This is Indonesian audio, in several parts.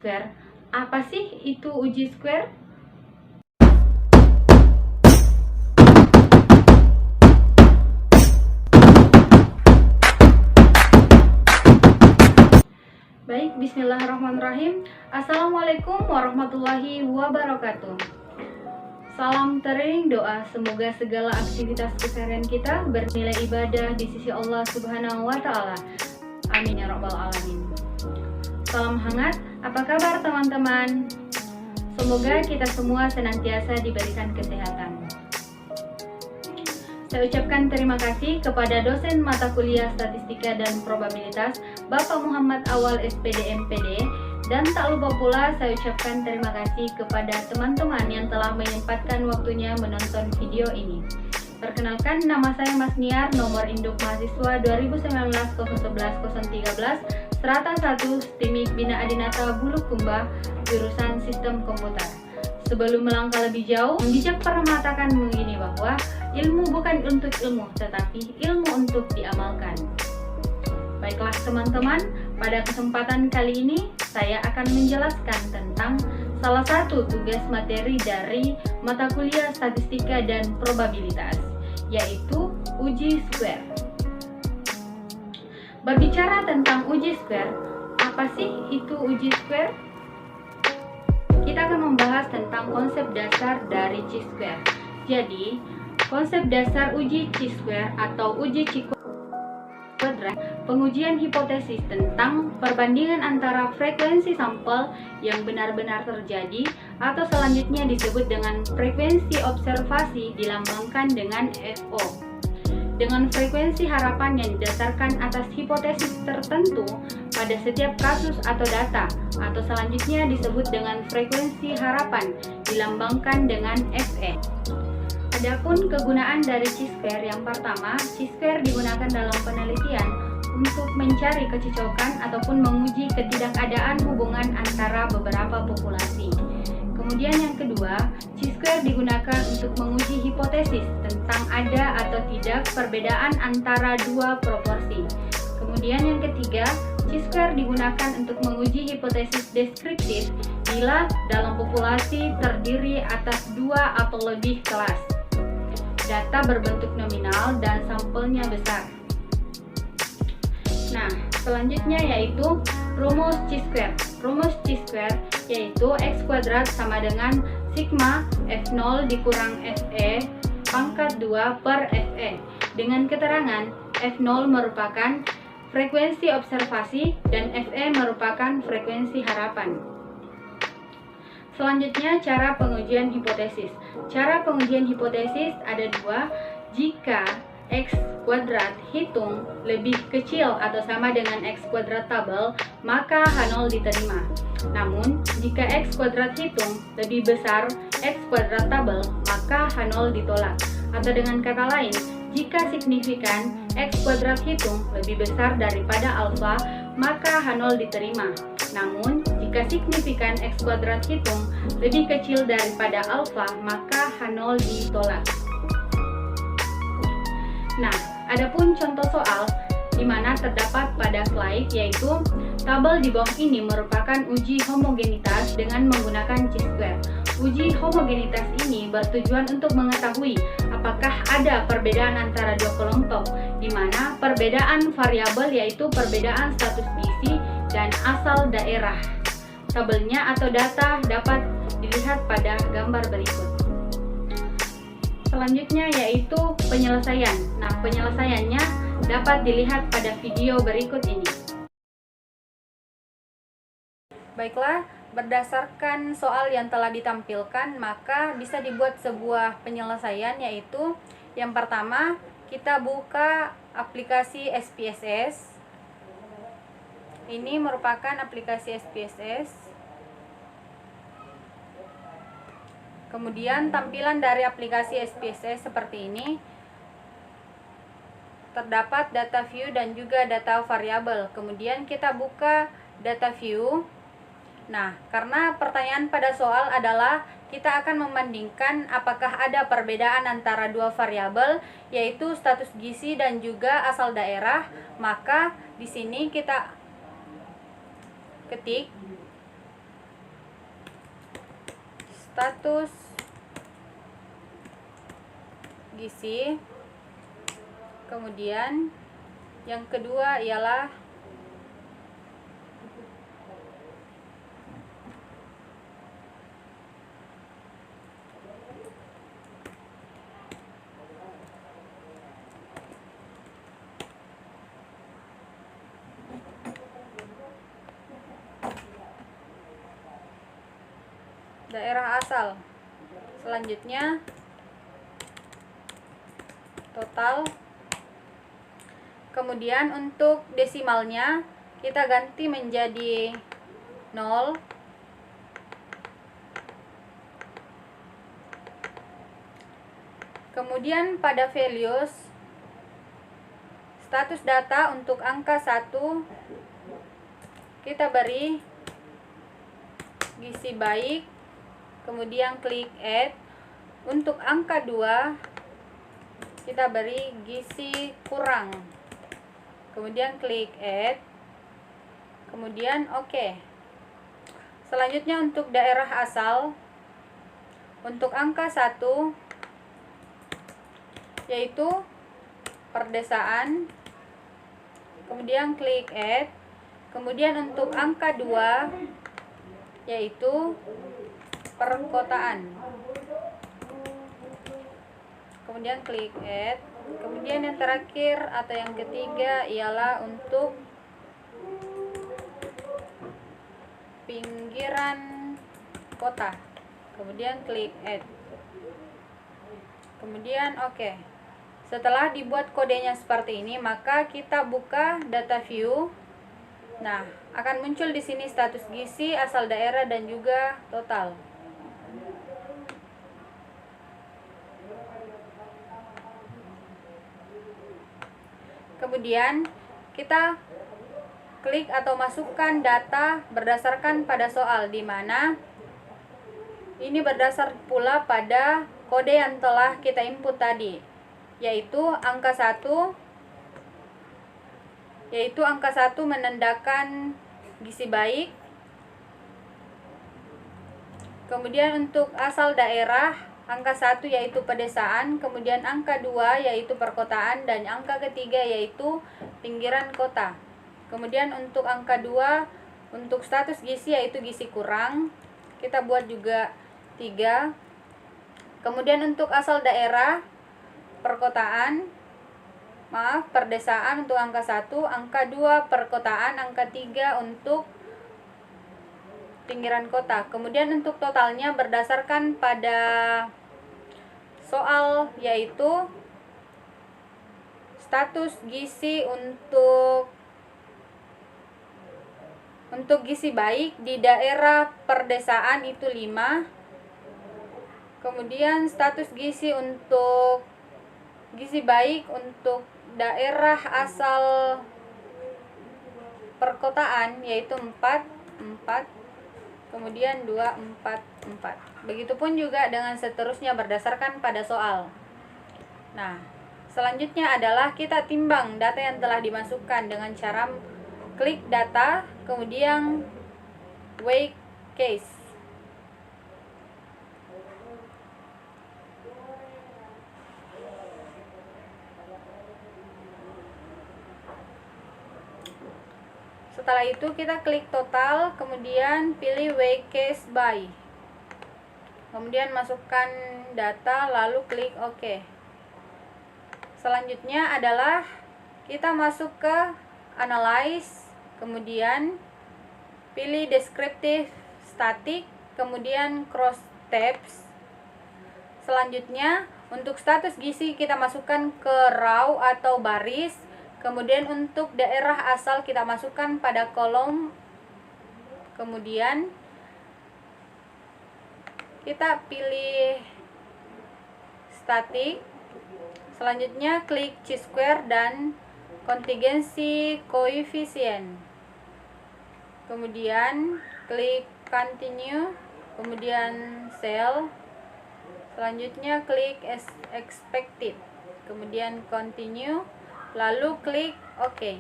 square. Apa sih itu uji square? Baik, bismillahirrahmanirrahim. Assalamualaikum warahmatullahi wabarakatuh. Salam tering doa, semoga segala aktivitas keseharian kita bernilai ibadah di sisi Allah Subhanahu wa Ta'ala. Amin ya Rabbal 'Alamin. Salam hangat, apa kabar teman-teman? Semoga kita semua senantiasa diberikan kesehatan. Saya ucapkan terima kasih kepada dosen mata kuliah Statistika dan Probabilitas Bapak Muhammad Awal SPD MPD, dan tak lupa pula saya ucapkan terima kasih kepada teman-teman yang telah menyempatkan waktunya menonton video ini. Perkenalkan, nama saya Mas Niar, nomor induk mahasiswa 2019-011-013, Strata 1, STIMIK Bina Adinata Bulukumba, jurusan Sistem Komputer. Sebelum melangkah lebih jauh, bijak pernah mengatakan begini bahwa ilmu bukan untuk ilmu, tetapi ilmu untuk diamalkan. Baiklah teman-teman, pada kesempatan kali ini saya akan menjelaskan tentang salah satu tugas materi dari mata kuliah Statistika dan Probabilitas, yaitu uji square. Berbicara tentang uji square, apa sih itu uji square? Kita akan membahas tentang konsep dasar dari chi-square. Jadi, konsep dasar uji chi-square atau uji chi-kuadrat, pengujian hipotesis tentang perbandingan antara frekuensi sampel yang benar-benar terjadi atau selanjutnya disebut dengan frekuensi observasi dilambangkan dengan FO, dengan frekuensi harapan yang didasarkan atas hipotesis tertentu pada setiap kasus atau data, atau selanjutnya disebut dengan frekuensi harapan dilambangkan dengan FE. Adapun kegunaan dari chi-square, yang pertama, chi-square digunakan dalam penelitian untuk mencari kecocokan ataupun menguji ketidakadaan hubungan antara beberapa populasi. Kemudian yang kedua, chi-square digunakan untuk menguji hipotesis tentang ada atau tidak perbedaan antara dua proporsi. Kemudian yang ketiga, chi-square digunakan untuk menguji hipotesis deskriptif bila dalam populasi terdiri atas dua atau lebih kelas. Data berbentuk nominal dan sampelnya besar. Nah, selanjutnya yaitu rumus chi-square. Rumus chi-square yaitu x kuadrat sama dengan sigma f0 dikurang fe pangkat 2 per fe, dengan keterangan f0 merupakan frekuensi observasi dan fe merupakan frekuensi harapan. Selanjutnya, cara pengujian hipotesis. Cara pengujian hipotesis ada dua. Jika x kuadrat hitung lebih kecil atau sama dengan x kuadrat tabel, maka H0 diterima. Namun, jika x kuadrat hitung lebih besar x kuadrat tabel, maka H0 ditolak. Atau dengan kata lain, jika signifikan x kuadrat hitung lebih besar daripada alfa, maka H0 diterima. Namun, jika signifikan x kuadrat hitung lebih kecil daripada alfa, maka H0 ditolak. Nah, adapun contoh soal di mana terdapat pada slide, yaitu tabel di bawah ini merupakan uji homogenitas dengan menggunakan chi-square. Uji homogenitas ini bertujuan untuk mengetahui apakah ada perbedaan antara dua kelompok, di mana perbedaan variabel yaitu perbedaan status gizi dan asal daerah. Tabelnya atau data dapat dilihat pada gambar berikut. Selanjutnya yaitu penyelesaian. Nah, penyelesaiannya dapat dilihat pada video berikut ini. Baiklah, berdasarkan soal yang telah ditampilkan, maka bisa dibuat sebuah penyelesaian, yaitu yang pertama, kita buka aplikasi SPSS. Ini merupakan aplikasi SPSS. Kemudian tampilan dari aplikasi SPSS seperti ini. Terdapat data view dan juga data variabel. Kemudian kita buka data view. Nah, karena pertanyaan pada soal adalah kita akan membandingkan apakah ada perbedaan antara dua variabel, yaitu status gizi dan juga asal daerah, maka di sini kita ketik status gizi. Kemudian yang kedua ialah daerah asal. Selanjutnya total. Kemudian untuk desimalnya kita ganti menjadi 0. Kemudian pada values status data untuk angka 1 kita beri gizi baik, kemudian klik add. Untuk angka 2 kita beri gizi kurang, kemudian klik add, kemudian oke. Selanjutnya untuk daerah asal untuk angka 1 yaitu perdesaan, kemudian klik add. Kemudian untuk angka 2 yaitu perkotaan, kemudian klik add. Kemudian yang terakhir atau yang ketiga ialah untuk pinggiran kota, kemudian klik add, kemudian oke. Setelah dibuat kodenya seperti ini, maka kita buka data view. Nah, akan muncul di sini status gizi, asal daerah, dan juga total. Kemudian kita klik atau masukkan data berdasarkan pada soal, di mana ini berdasar pula pada kode yang telah kita input tadi, yaitu angka 1 menandakan gizi baik. Kemudian untuk asal daerah angka 1 yaitu pedesaan, kemudian angka 2 yaitu perkotaan, dan angka ketiga yaitu pinggiran kota. Kemudian untuk angka 2 untuk status gizi yaitu gizi kurang, kita buat juga 3. Kemudian untuk asal daerah perdesaan untuk angka 1, angka 2 perkotaan, angka 3 untuk pinggiran kota. Kemudian untuk totalnya berdasarkan pada soal, yaitu status gizi untuk gizi baik di daerah perdesaan itu 5. Kemudian status gizi untuk gizi baik untuk daerah asal perkotaan yaitu 4. Kemudian 2, 4, 4. Begitupun juga dengan seterusnya berdasarkan pada soal. Nah, selanjutnya adalah kita timbang data yang telah dimasukkan dengan cara klik data, kemudian weigh case. Setelah itu kita klik total, kemudian pilih weigh case by. Kemudian masukkan data, lalu klik OK. Selanjutnya adalah kita masuk ke analyze, kemudian pilih descriptive static, kemudian cross tabs. Selanjutnya untuk status gizi kita masukkan ke row atau baris. Kemudian untuk daerah asal kita masukkan pada kolom. Kemudian kita pilih static. Selanjutnya klik chi-square dan contingency coefficient. Kemudian klik continue, kemudian cell. Selanjutnya klik expected, kemudian continue, lalu klik OK.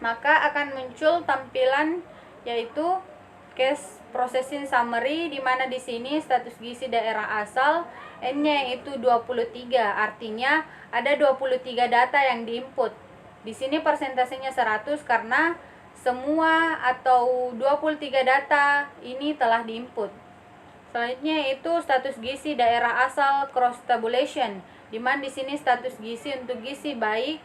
Maka akan muncul tampilan yaitu case processing summary, di mana di sini status gizi daerah asal N-nya itu 23, artinya ada 23 data yang diinput. Di sini persentasenya 100 karena semua atau 23 data ini telah diinput. Selanjutnya itu status gizi daerah asal cross tabulation, di mana di sini status gizi untuk gizi baik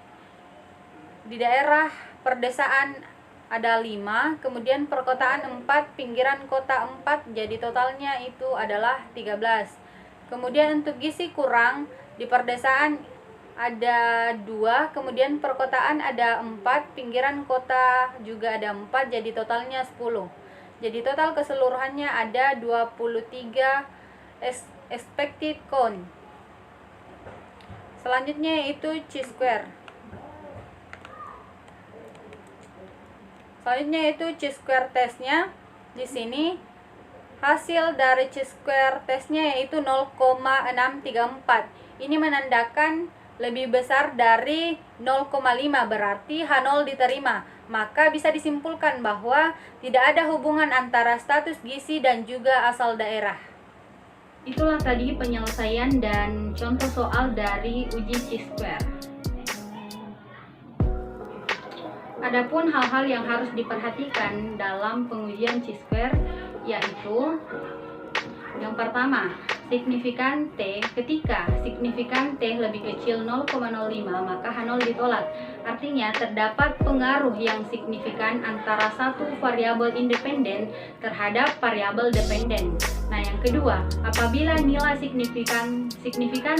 di daerah perdesaan ada 5, kemudian perkotaan 4, pinggiran kota 4, jadi totalnya itu adalah 13. Kemudian untuk gizi kurang di perdesaan ada 2, kemudian perkotaan ada 4, pinggiran kota juga ada 4, jadi totalnya 10. Jadi total keseluruhannya ada 23 expected count. Selanjutnya itu chi-square. Selanjutnya itu chi-square testnya. Di sini hasil dari chi-square testnya yaitu 0,634. Ini menandakan lebih besar dari 0,5, berarti H0 diterima. Maka bisa disimpulkan bahwa tidak ada hubungan antara status gizi dan juga asal daerah. Itulah tadi penyelesaian dan contoh soal dari uji chi-square. Adapun hal-hal yang harus diperhatikan dalam pengujian chi-square yaitu yang pertama, signifikan T. Ketika signifikan T lebih kecil 0,05 maka H0 ditolak. Artinya terdapat pengaruh yang signifikan antara satu variabel independen terhadap variabel dependen. Nah, yang kedua, apabila nilai signifikan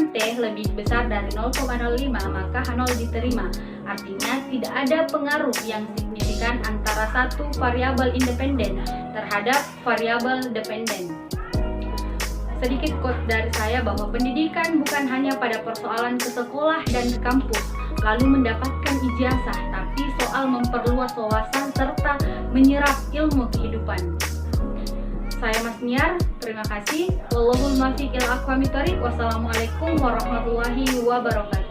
T lebih besar dari 0,05 maka H0 diterima. Artinya tidak ada pengaruh yang signifikan antara satu variabel independen terhadap variabel dependen. Sedikit quote dari saya bahwa pendidikan bukan hanya pada persoalan ke sekolah dan ke kampus lalu mendapatkan ijazah, tapi soal memperluas wawasan serta menyerap ilmu kehidupan. Saya Mas Niar, terima kasih. Wallahul muwaffiq ila aqwamit thoriq. Wassalamualaikum warahmatullahi wabarakatuh.